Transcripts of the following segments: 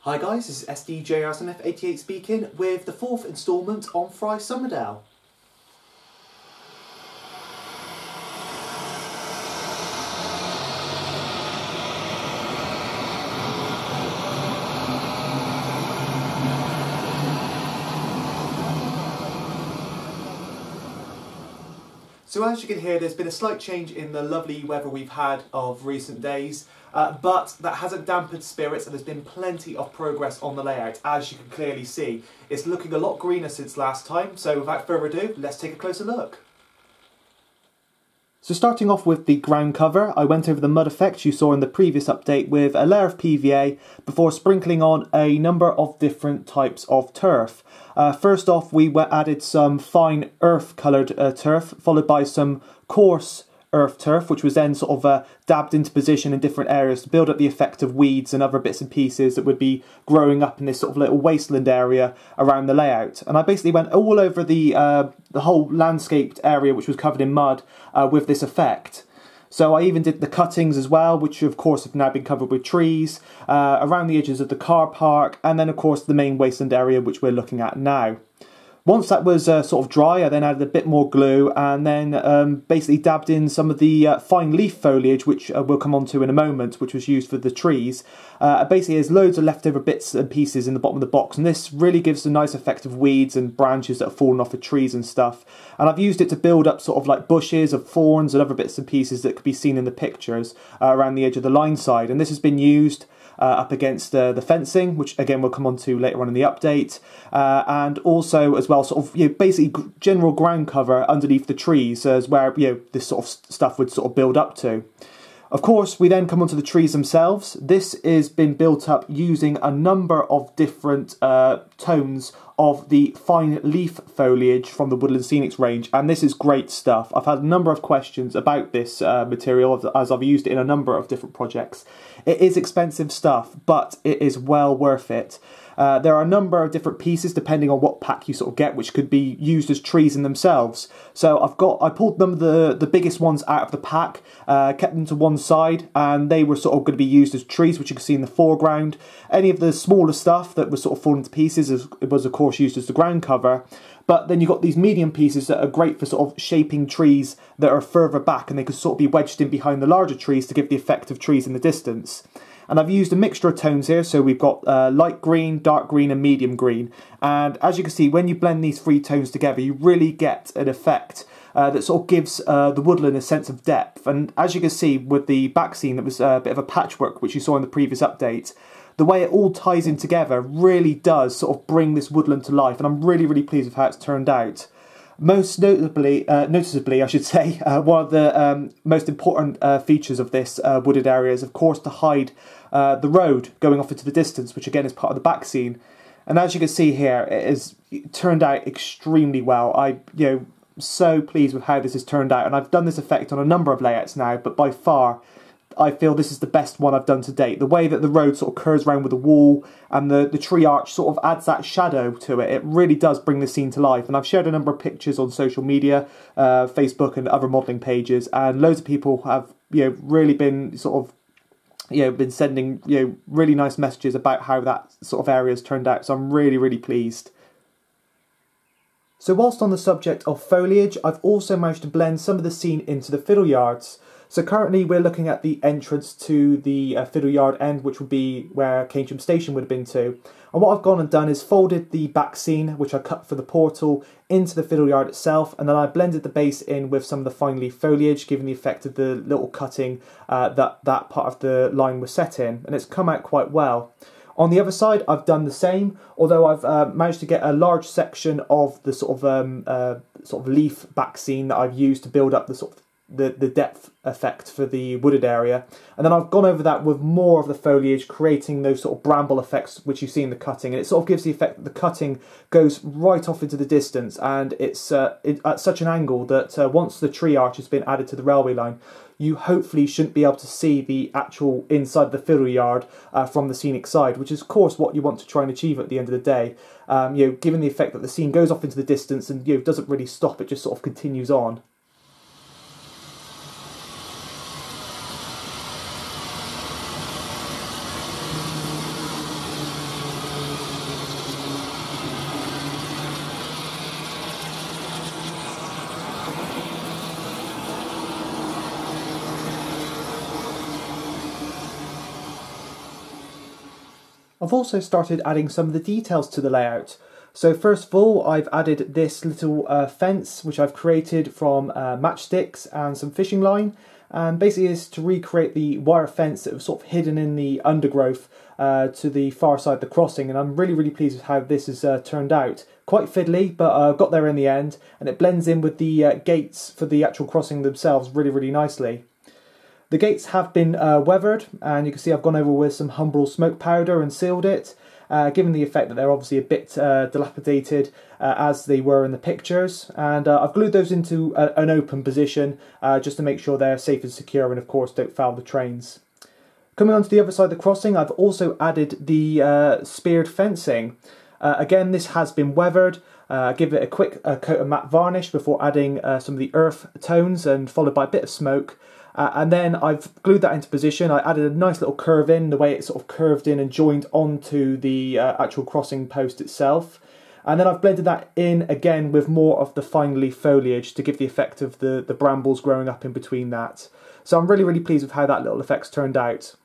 Hi guys, this is SDJRSMF88 speaking with the fourth instalment on Fry Somerdale. So as you can hear, there's been a slight change in the lovely weather we've had of recent days, but that hasn't dampened spirits and there's been plenty of progress on the layout, as you can clearly see. It's looking a lot greener since last time, so without further ado, let's take a closer look. So starting off with the ground cover, I went over the mud effects you saw in the previous update with a layer of PVA before sprinkling on a number of different types of turf. First off, we added some fine earth coloured turf, followed by some coarse earth turf, which was then sort of dabbed into position in different areas to build up the effect of weeds and other bits and pieces that would be growing up in this sort of little wasteland area around the layout. And I basically went all over the whole landscaped area, which was covered in mud, with this effect. So I even did the cuttings as well, which of course have now been covered with trees, around the edges of the car park, and then of course the main wasteland area which we're looking at now. Once that was sort of dry, I then added a bit more glue and then basically dabbed in some of the fine leaf foliage, which we'll come on to in a moment, which was used for the trees. Basically there's loads of leftover bits and pieces in the bottom of the box, and this really gives a nice effect of weeds and branches that have fallen off of trees and stuff. And I've used it to build up sort of like bushes of thorns and other bits and pieces that could be seen in the pictures around the edge of the line side. And this has been used up against the fencing, which again we'll come on to later on in the update, and also as well sort of basically general ground cover underneath the trees as where this sort of stuff would sort of build up to. Of course, we then come onto the trees themselves. This has been built up using a number of different tones of the fine leaf foliage from the Woodland Scenics range, and this is great stuff. I've had a number of questions about this material as I've used it in a number of different projects. It is expensive stuff, but it is well worth it. There are a number of different pieces depending on what pack you sort of get, which could be used as trees in themselves. So I pulled them the biggest ones out of the pack, kept them to one side, and they were sort of going to be used as trees, which you can see in the foreground. Any of the smaller stuff that was sort of falling to pieces was of course used as the ground cover. But then you've got these medium pieces that are great for sort of shaping trees that are further back, and they could sort of be wedged in behind the larger trees to give the effect of trees in the distance. And I've used a mixture of tones here, so we've got light green, dark green and medium green. And as you can see, when you blend these three tones together, you really get an effect that sort of gives the woodland a sense of depth. And as you can see with the back scene, that was a bit of a patchwork, which you saw in the previous update. The way it all ties in together really does sort of bring this woodland to life, and I'm really, really pleased with how it's turned out. Most noticeably, I should say, one of the most important features of this wooded area is, of course, to hide the road going off into the distance, which again is part of the back scene. And as you can see here, it has turned out extremely well. I'm so pleased with how this has turned out, and I've done this effect on a number of layouts now, but by far I feel this is the best one I've done to date. The way that the road sort of curves around with the wall and the tree arch sort of adds that shadow to it. It really does bring the scene to life. And I've shared a number of pictures on social media, Facebook and other modelling pages, and loads of people have really been sort of been sending really nice messages about how that sort of area has turned out. So I'm really, really pleased. So whilst on the subject of foliage, I've also managed to blend some of the scene into the fiddle yards. So currently we're looking at the entrance to the fiddle yard end, which would be where Keynsham Station would have been to. And what I've gone and done is folded the back scene, which I cut for the portal, into the fiddle yard itself, and then I blended the base in with some of the fine leaf foliage, giving the effect of the little cutting that part of the line was set in, and it's come out quite well. On the other side, I've done the same, although I've managed to get a large section of the sort of leaf back scene that I've used to build up the sort of the depth effect for the wooded area, and then I've gone over that with more of the foliage, creating those sort of bramble effects which you see in the cutting, and it sort of gives the effect that the cutting goes right off into the distance, and it's at such an angle that once the tree arch has been added to the railway line, you hopefully shouldn't be able to see the actual inside of the fiddle yard from the scenic side, which is of course what you want to try and achieve at the end of the day. Given the effect that the scene goes off into the distance and doesn't really stop, it just sort of continues on. I've also started adding some of the details to the layout. So first of all, I've added this little fence which I've created from matchsticks and some fishing line, and basically is to recreate the wire fence that was sort of hidden in the undergrowth to the far side of the crossing, and I'm really pleased with how this has turned out. Quite fiddly, but I got there in the end, and it blends in with the gates for the actual crossing themselves really nicely. The gates have been weathered, and you can see I've gone over with some Humbrol smoke powder and sealed it, given the effect that they're obviously a bit dilapidated as they were in the pictures. And I've glued those into an open position just to make sure they're safe and secure and of course don't foul the trains. Coming on to the other side of the crossing, I've also added the speared fencing. Again, this has been weathered. Give it a quick coat of matte varnish before adding some of the earth tones and followed by a bit of smoke. And then I've glued that into position. I added a nice little curve in, the way it sort of curved in and joined onto the actual crossing post itself. And then I've blended that in again with more of the fine leaf foliage to give the effect of the brambles growing up in between that. So I'm really pleased with how that little effect's turned out.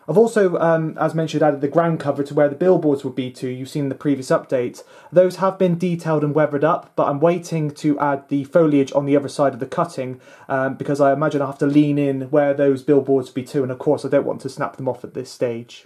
I've also, as mentioned, added the ground cover to where the billboards would be to. You've seen the previous update. Those have been detailed and weathered up, but I'm waiting to add the foliage on the other side of the cutting because I imagine I'll have to lean in where those billboards would be too, and of course I don't want to snap them off at this stage.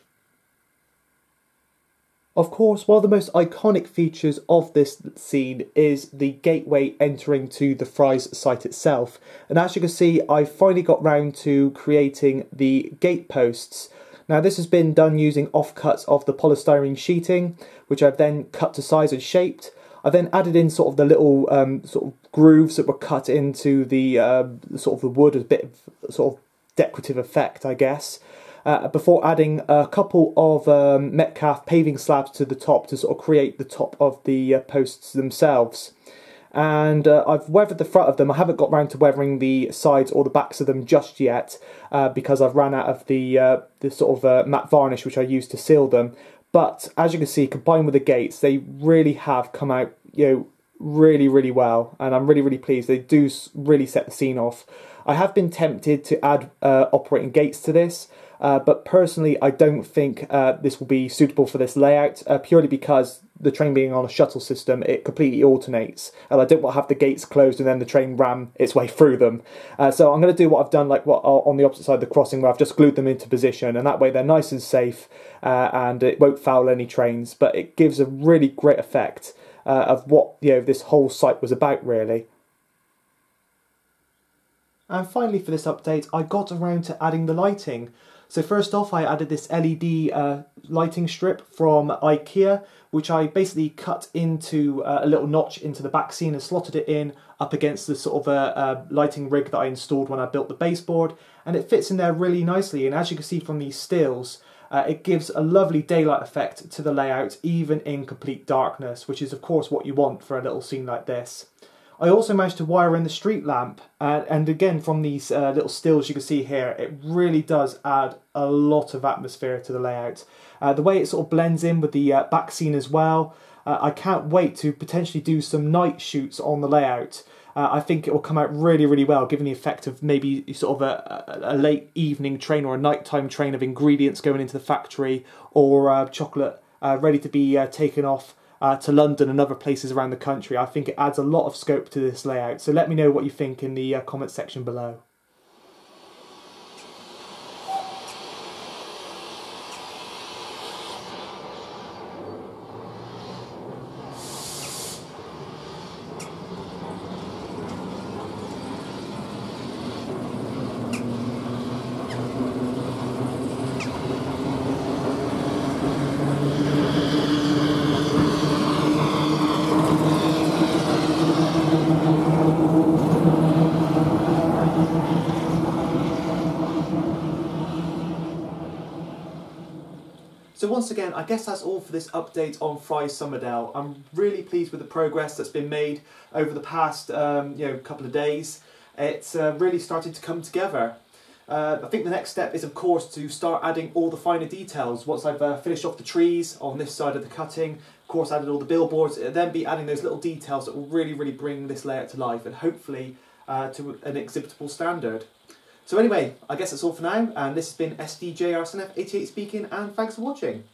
Of course, one of the most iconic features of this scene is the gateway entering to the Fry's site itself. And as you can see, I've finally got round to creating the gate posts. Now this has been done using offcuts of the polystyrene sheeting, which I've then cut to size and shaped. I then added in sort of the little sort of grooves that were cut into the sort of the wood, as a bit of sort of decorative effect, I guess. Before adding a couple of Metcalf paving slabs to the top to sort of create the top of the posts themselves. And I've weathered the front of them. I haven't got round to weathering the sides or the backs of them just yet because I've ran out of the sort of matte varnish which I used to seal them. But as you can see, combined with the gates, they really have come out, really well, and I'm really pleased. They do really set the scene off. I have been tempted to add operating gates to this, but personally I don't think this will be suitable for this layout, purely because the train being on a shuttle system, it completely alternates, and I don't want to have the gates closed and then the train ram its way through them. So I'm going to do what I've done on the opposite side of the crossing, where I've just glued them into position, and that way they're nice and safe and it won't foul any trains, but it gives a really great effect of what this whole site was about, really. And finally for this update, I got around to adding the lighting. So first off, I added this LED lighting strip from IKEA, which I basically cut into a little notch into the back scene and slotted it in up against the sort of lighting rig that I installed when I built the baseboard, and it fits in there really nicely. And as you can see from these stills, it gives a lovely daylight effect to the layout, even in complete darkness, which is of course what you want for a little scene like this. I also managed to wire in the street lamp, and again from these little stills you can see here, it really does add a lot of atmosphere to the layout. The way it sort of blends in with the back scene as well, I can't wait to potentially do some night shoots on the layout. I think it will come out really well, given the effect of maybe sort of a late evening train or a nighttime train of ingredients going into the factory, or chocolate ready to be taken off to London and other places around the country. I think it adds a lot of scope to this layout, so let me know what you think in the comment section below. So once again, I guess that's all for this update on Fry's Somerdale. I'm really pleased with the progress that's been made over the past couple of days. It's really started to come together. I think the next step is of course to start adding all the finer details. Once I've finished off the trees on this side of the cutting, of course added all the billboards, it'll then be adding those little details that will really bring this layout to life, and hopefully to an exhibitable standard. So anyway, I guess that's all for now, and this has been SDJRSNF88 speaking, and thanks for watching.